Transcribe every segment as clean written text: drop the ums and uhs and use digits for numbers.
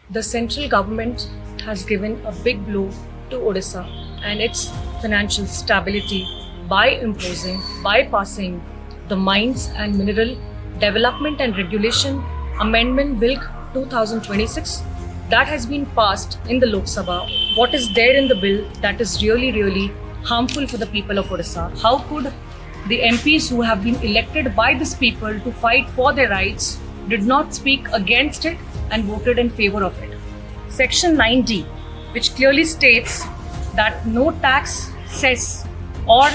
The central government has given a big blow to Odisha and its financial stability by bypassing the Mines and Mineral Development and Regulation Amendment Bill 2026 that has been passed in the Lok Sabha. What is there in the bill that is really harmful for the people of Odisha? How could the MPs who have been elected by these people to fight for their rights did not speak against it and voted in favor of it? Section 9D, which clearly states that no tax, cess, or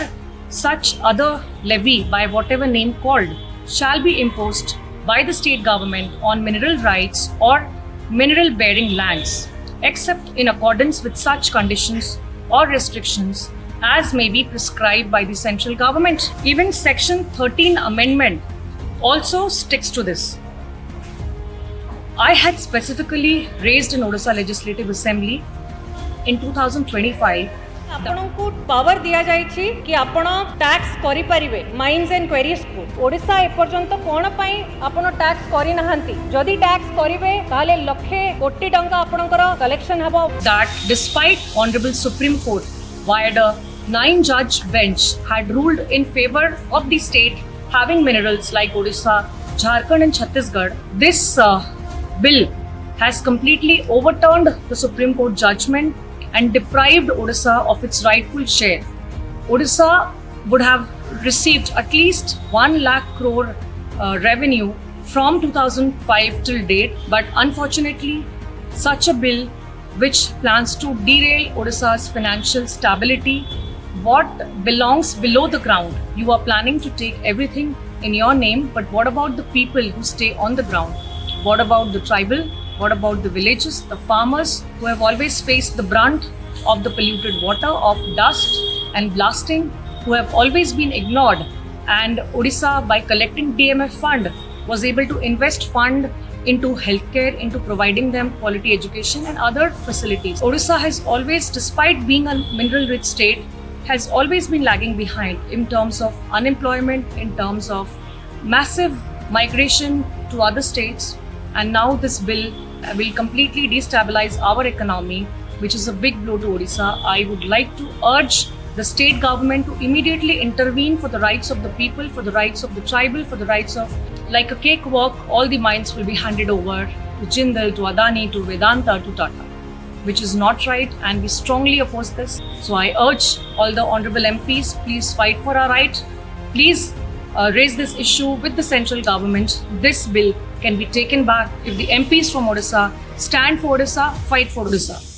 such other levy by whatever name called shall be imposed by the state government on mineral rights or mineral bearing lands, except in accordance with such conditions or restrictions as may be prescribed by the central government. Even Section 13 amendment also sticks to this. I had specifically raised in Odisha Legislative Assembly in 2025. आपको power दिया जाइछि कि आपण tax करि परिबे mines and queries को ओडिसा ए पर्यंत कोन पई आपण टैक्स करि नहंती जदि टैक्स करिवे ताले लक्षे कोटी टंका आपणकर कलेक्शन हबो. That despite Honorable Supreme Court via the 9-judge bench had ruled in favor of the state having minerals like Odisha, Jharkhand and Chhattisgarh, this bill has completely overturned the Supreme Court judgment and deprived Odisha of its rightful share. Odisha would have received at least 1 lakh crore revenue from 2005 till date, but unfortunately, such a bill which plans to derail Odisha's financial stability, what belongs below the ground, you are planning to take everything in your name, but what about the people who stay on the ground? What about the tribal? What about the villages, the farmers who have always faced the brunt of the polluted water, of dust and blasting, who have always been ignored? And Odisha, by collecting DMF fund, was able to invest fund into healthcare, into providing them quality education and other facilities. Odisha has always, despite being a mineral-rich state, has always been lagging behind in terms of unemployment, in terms of massive migration to other states. And now this bill will completely destabilize our economy, which is a big blow to Odisha. I would like to urge the state government to immediately intervene for the rights of the people, for the rights of the tribal, for the rights of, like a cakewalk, all the mines will be handed over to Jindal, to Adani, to Vedanta, to Tata, which is not right, and we strongly oppose this. So I urge all the honorable MPs, please fight for our right. Please raise this issue with the central government. This bill can be taken back if the MPs from Odisha stand for Odisha, fight for Odisha.